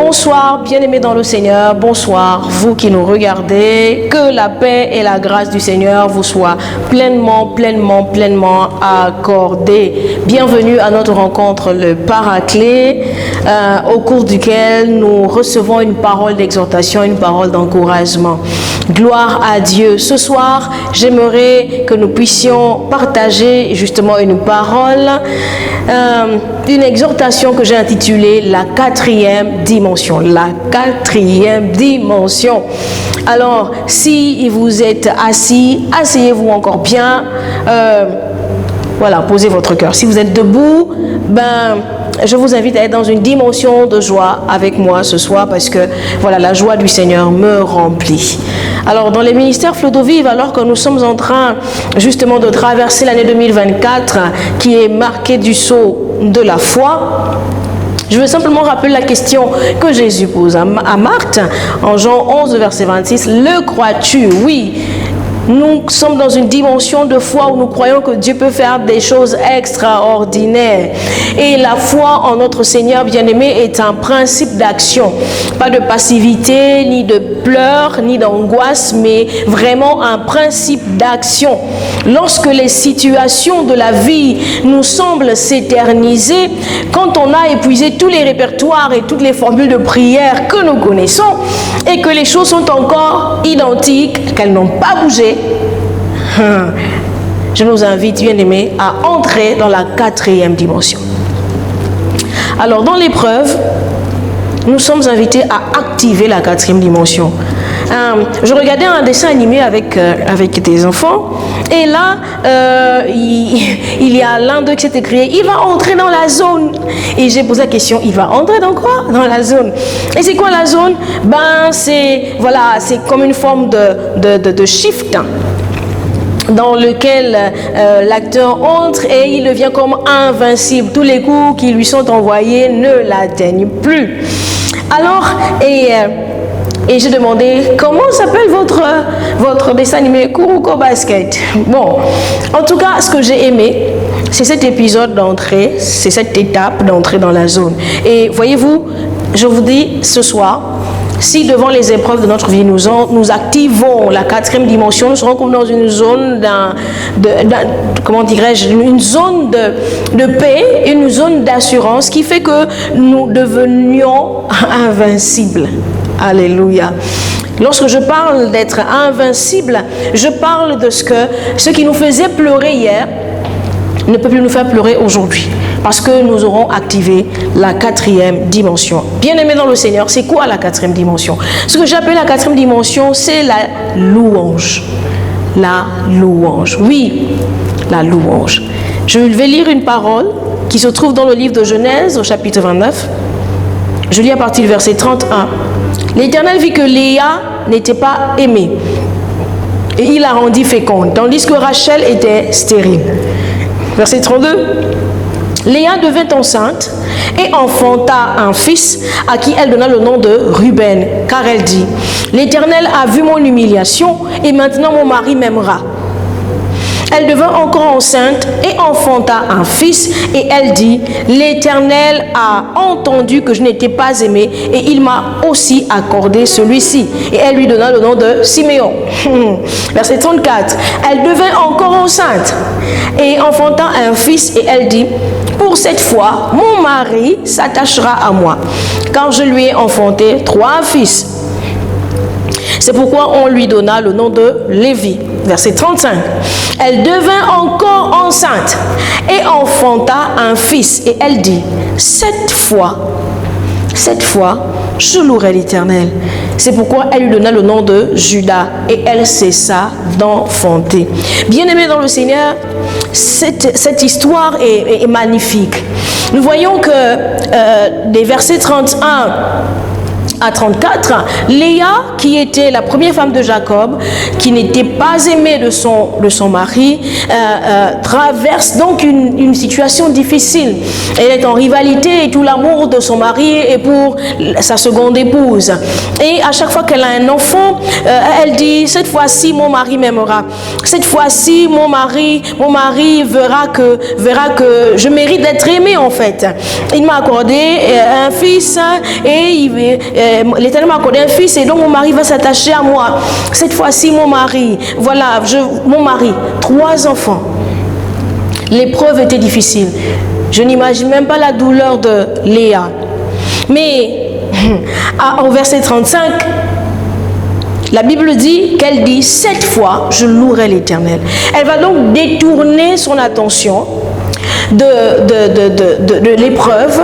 Bonsoir, bien-aimés dans le Seigneur. Bonsoir, vous qui nous regardez. Que la paix et la grâce du Seigneur vous soient pleinement accordées. Bienvenue à notre rencontre, le Paraclet, au cours duquel nous recevons une parole d'exhortation, une parole d'encouragement. Gloire à Dieu. Ce soir, j'aimerais que nous puissions partager justement une parole, une exhortation que j'ai intitulée « La quatrième dimension ». La quatrième dimension. Alors, si vous êtes assis, asseyez-vous encore bien. Voilà, posez votre cœur. Si vous êtes debout, je vous invite à être dans une dimension de joie avec moi ce soir parce que voilà, la joie du Seigneur me remplit. Alors, dans les ministères Flot d'eau vive, alors que nous sommes en train justement de traverser l'année 2024 qui est marquée du sceau de la foi, je veux simplement rappeler la question que Jésus pose à Marthe en Jean 11, verset 26. Le crois-tu? Oui. Nous sommes dans une dimension de foi où nous croyons que Dieu peut faire des choses extraordinaires. Et la foi en notre Seigneur bien-aimé est un principe d'action. Pas de passivité, ni de pleurs, ni d'angoisse, mais vraiment un principe d'action. Lorsque les situations de la vie nous semblent s'éterniser, quand on a épuisé tous les répertoires et toutes les formules de prière que nous connaissons, et que les choses sont encore identiques, qu'elles n'ont pas bougé, je nous invite, bien-aimés, à entrer dans la quatrième dimension. Alors, dans l'épreuve, nous sommes invités à activer la quatrième dimension. Je regardais un dessin animé avec des enfants, et là, il y a l'un d'eux qui s'est écrié, il va entrer dans la zone. Et j'ai posé la question, il va entrer dans quoi? Dans la zone. Et c'est quoi la zone? C'est comme une forme de shift dans lequel l'acteur entre et il devient comme invincible. Tous les coups qui lui sont envoyés ne l'atteignent plus. Alors, et j'ai demandé, comment s'appelle votre dessin animé? Kuroko Basket. Bon, en tout cas, ce que j'ai aimé, c'est cet épisode d'entrée, c'est cette étape d'entrée dans la zone. Et voyez-vous, je vous dis ce soir, si devant les épreuves de notre vie, nous activons la quatrième dimension, nous serons comme dans une zone une zone de paix, une zone d'assurance qui fait que nous devenions invincibles. Alléluia. Lorsque je parle d'être invincible, je parle de ce qui nous faisait pleurer hier ne peut plus nous faire pleurer aujourd'hui. Parce que nous aurons activé la quatrième dimension. Bien-aimés dans le Seigneur, c'est quoi la quatrième dimension? Ce que j'appelle la quatrième dimension, c'est la louange. La louange. Oui, la louange. Je vais lire une parole qui se trouve dans le livre de Genèse, au chapitre 29. Je lis à partir du verset 31. L'Éternel vit que Léa n'était pas aimée et il la rendit féconde, tandis que Rachel était stérile. Verset 32. Léa devint enceinte et enfanta un fils à qui elle donna le nom de Ruben, car elle dit, l'Éternel a vu mon humiliation et maintenant mon mari m'aimera. Elle devint encore enceinte et enfanta un fils et elle dit, l'Éternel a entendu que je n'étais pas aimée et il m'a aussi accordé celui-ci. Et elle lui donna le nom de Siméon. Verset 34. Elle devint encore enceinte et enfanta un fils et elle dit, pour cette fois, mon mari s'attachera à moi, car je lui ai enfanté 3 fils. C'est pourquoi on lui donna le nom de Lévi. Verset 35. Elle devint encore enceinte et enfanta un fils. Et elle dit, cette fois, je louerai l'Éternel. C'est pourquoi elle lui donna le nom de Judas. Et elle cessa d'enfanter. Bien-aimés dans le Seigneur, cette histoire est magnifique. Nous voyons que des versets 31 à 34, Léa, qui était la première femme de Jacob, qui n'était pas aimée de son mari, traverse donc une situation difficile. Elle est en rivalité et tout l'amour de son mari est pour sa seconde épouse. Et à chaque fois qu'elle a un enfant, elle dit, cette fois-ci mon mari m'aimera. Cette fois-ci mon mari verra que je mérite d'être aimée en fait. Il m'a accordé un fils et l'Éternel m'a accordé un fils et donc mon mari va s'attacher à moi. Cette fois-ci mon mari, voilà, mon mari, 3 enfants. L'épreuve était difficile. Je n'imagine même pas la douleur de Léa. Mais au verset 35, la Bible dit qu'elle dit 7 fois je louerai l'Éternel. Elle va donc détourner son attention de l'épreuve,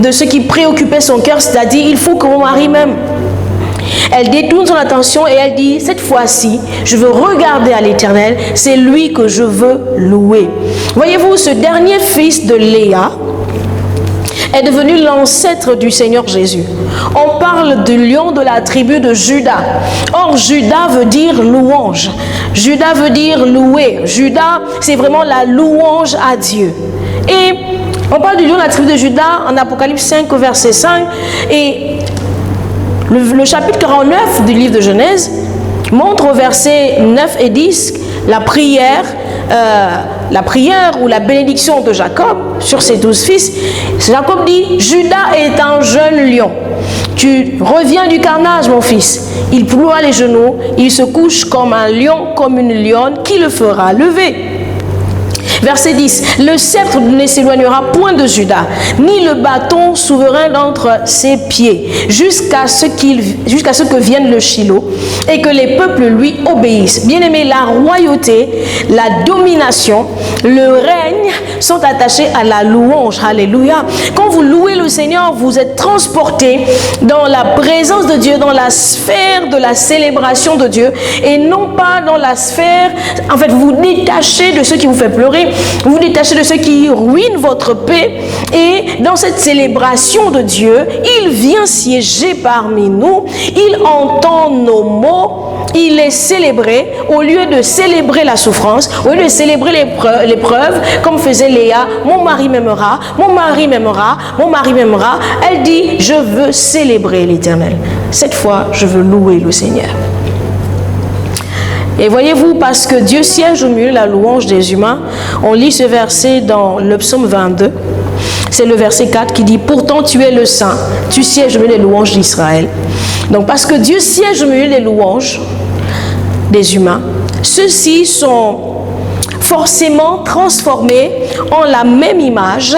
de ce qui préoccupait son cœur, c'est-à-dire il faut que mon mari m'aime. Elle détourne son attention et elle dit, cette fois-ci, je veux regarder à l'Éternel, c'est lui que je veux louer. Voyez-vous, ce dernier fils de Léa est devenu l'ancêtre du Seigneur Jésus. On parle du lion de la tribu de Juda. Or, Juda veut dire louange. Juda veut dire louer. Juda, c'est vraiment la louange à Dieu. Et on parle du lion de la tribu de Juda en Apocalypse 5, verset 5. Et le chapitre 49 du livre de Genèse montre au verset 9 et 10 la prière ou la bénédiction de Jacob sur ses 12 fils. Jacob dit, Judas est un jeune lion. Tu reviens du carnage, mon fils. Il ploie les genoux, il se couche comme un lion, comme une lionne, qui le fera lever. Verset 10, le sceptre ne s'éloignera point de Juda, ni le bâton souverain d'entre ses pieds, jusqu'à ce que vienne le Shiloh, et que les peuples lui obéissent. Bien-aimés, la royauté, la domination, le règne sont attachés à la louange. Alléluia. Quand vous louez le Seigneur, vous êtes transporté dans la présence de Dieu, dans la sphère de la célébration de Dieu, et non pas dans la sphère, en fait, vous vous détachez de ce qui vous fait pleurer, vous vous détachez de ce qui ruine votre paix, et dans cette célébration de Dieu, il vient siéger parmi nous, il entend nos mots, il est célébré au lieu de célébrer la souffrance, au lieu de célébrer l'épreuve, comme faisait Léa, mon mari m'aimera, mon mari m'aimera, mon mari m'aimera. Elle dit, je veux célébrer l'Éternel. Cette fois, je veux louer le Seigneur. Et voyez-vous, parce que Dieu siège au milieu de la louange des humains, on lit ce verset dans le psaume 22. C'est le verset 4 qui dit, pourtant tu es le Saint, tu sièges au milieu des louanges d'Israël. Donc parce que Dieu siège au milieu des louanges des humains, ceux-ci sont forcément transformés en la même image.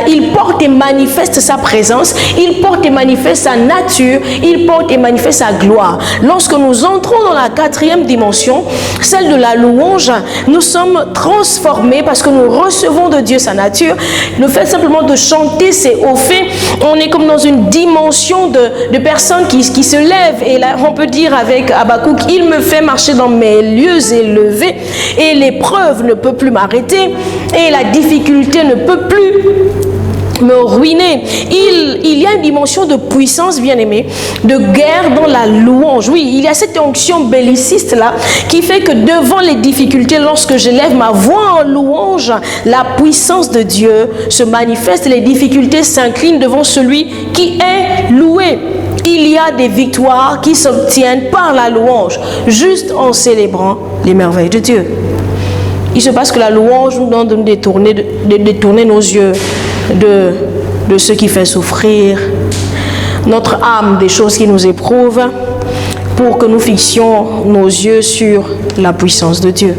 Il porte et manifeste sa présence, il porte et manifeste sa nature, il porte et manifeste sa gloire. Lorsque nous entrons dans la 4e dimension, celle de la louange, nous sommes transformés parce que nous recevons de Dieu sa nature. Le fait simplement de chanter, c'est au fait, on est comme dans une dimension de personnes qui se lèvent, et là on peut dire avec Habakkuk, il me fait marcher dans mes lieux élevés, et l'épreuve ne peut plus m'arrêter, et la difficulté ne peut plus me ruiner. Il y a une dimension de puissance, bien-aimée, de guerre dans la louange. Oui, il y a cette onction belliciste là qui fait que devant les difficultés, lorsque je lève ma voix en louange, la puissance de Dieu se manifeste, les difficultés s'inclinent devant celui qui est loué. Il y a des victoires qui s'obtiennent par la louange, juste en célébrant les merveilles de Dieu. Il se passe que la louange nous donne de détourner nos yeux de ce qui fait souffrir notre âme, des choses qui nous éprouvent, pour que nous fixions nos yeux sur la puissance de Dieu.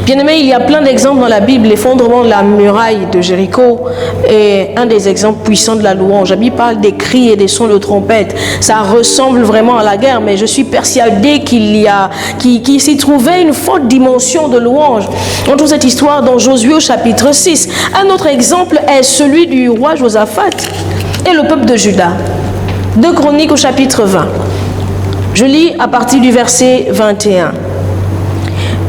Bien-aimés, il y a plein d'exemples dans la Bible. L'effondrement de la muraille de Jéricho est un des exemples puissants de la louange. La Bible parle des cris et des sons de trompette. Ça ressemble vraiment à la guerre, mais je suis persuadée qu'il s'y trouvait une forte dimension de louange. On trouve cette histoire dans Josué au chapitre 6. Un autre exemple est celui du roi Josaphat et le peuple de Juda. 2 Chroniques au chapitre 20. Je lis à partir du verset 21.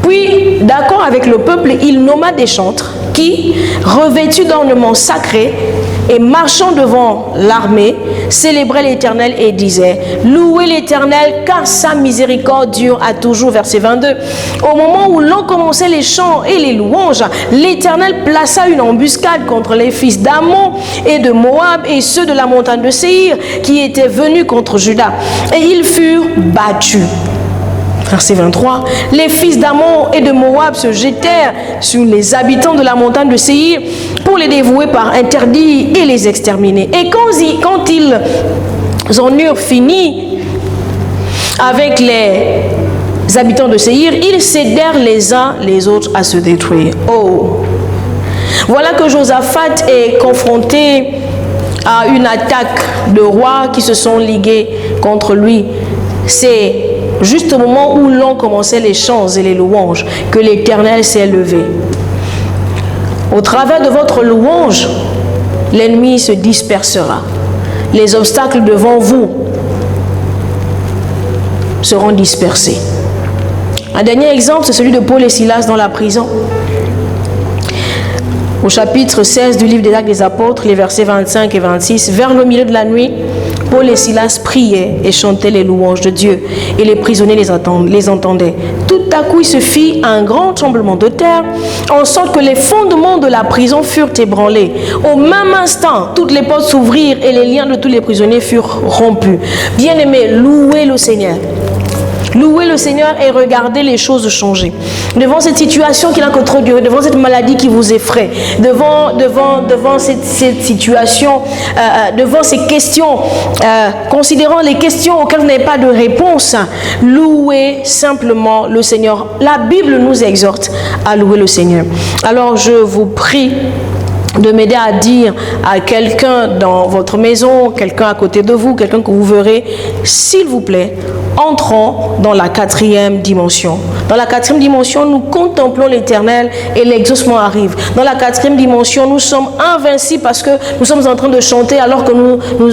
Puis, d'accord avec le peuple, il nomma des chantres qui, revêtus d'ornements sacrés, et marchant devant l'armée, célébraient l'Éternel et disaient, louez l'Éternel car sa miséricorde dure à toujours. Verset 22. Au moment où l'on commençait les chants et les louanges, l'Éternel plaça une embuscade contre les fils d'Ammon et de Moab et ceux de la montagne de Séhir qui étaient venus contre Juda. Et ils furent battus. Verset 23. Les fils d'Ammon et de Moab se jetèrent sur les habitants de la montagne de Séhir pour les dévouer par interdit et les exterminer. Et quand ils en eurent fini avec les habitants de Séhir, ils s'aidèrent les uns les autres à se détruire. Oh! Voilà que Josaphat est confronté à une attaque de rois qui se sont ligués contre lui. C'est juste au moment où l'on commençait les chants et les louanges que l'Éternel s'est levé. Au travers de votre louange, l'ennemi se dispersera. Les obstacles devant vous seront dispersés. Un dernier exemple, c'est celui de Paul et Silas dans la prison. Au chapitre 16 du livre des Actes des Apôtres, les versets 25 et 26, vers le milieu de la nuit, Paul et Silas priaient et chantaient les louanges de Dieu, et les prisonniers les entendaient. Tout à coup, il se fit un grand tremblement de terre, en sorte que les fondements de la prison furent ébranlés. Au même instant, toutes les portes s'ouvrirent et les liens de tous les prisonniers furent rompus. Bien-aimés, louez le Seigneur. Louez le Seigneur et regardez les choses changer. Devant cette situation qui n'a que trop duré, devant cette maladie qui vous effraie, devant cette situation, devant ces questions, considérant les questions auxquelles vous n'avez pas de réponse, louez simplement le Seigneur. La Bible nous exhorte à louer le Seigneur. Alors je vous prie de m'aider à dire à quelqu'un dans votre maison, quelqu'un à côté de vous, quelqu'un que vous verrez, s'il vous plaît, entrons dans la 4e dimension. Dans la 4e dimension, nous contemplons l'Éternel et l'exaucement arrive. Dans la 4e dimension, nous sommes invincibles parce que nous sommes en train de chanter alors que nous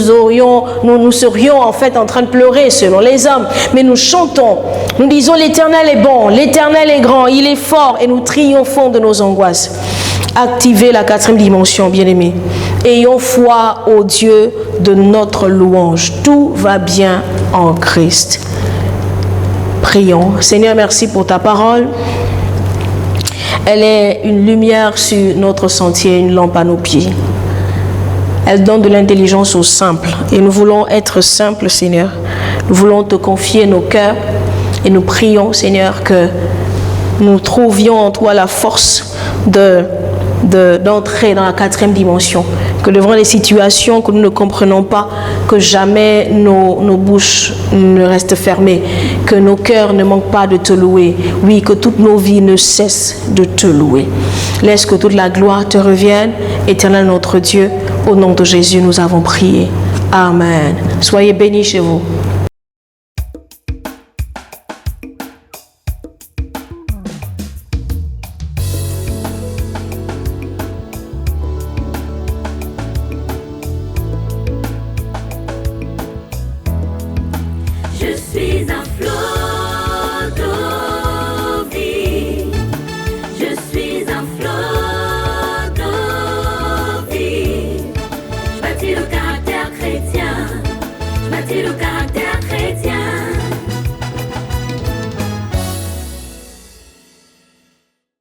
serions en fait en train de pleurer selon les hommes. Mais nous chantons, nous disons l'Éternel est bon, l'Éternel est grand, il est fort et nous triomphons de nos angoisses. Activez la 4e dimension, bien-aimés. Ayons foi au Dieu de notre louange. Tout va bien en Christ. Prions. Seigneur, merci pour ta parole. Elle est une lumière sur notre sentier, une lampe à nos pieds. Elle donne de l'intelligence aux simples. Et nous voulons être simples, Seigneur. Nous voulons te confier nos cœurs. Et nous prions, Seigneur, que nous trouvions en toi la force d'entrer dans la 4e dimension, que devant les situations que nous ne comprenons pas, que jamais nos bouches ne restent fermées, que nos cœurs ne manquent pas de te louer, oui, que toutes nos vies ne cessent de te louer. Laisse que toute la gloire te revienne, Éternel notre Dieu, au nom de Jésus nous avons prié. Amen. Soyez bénis chez vous.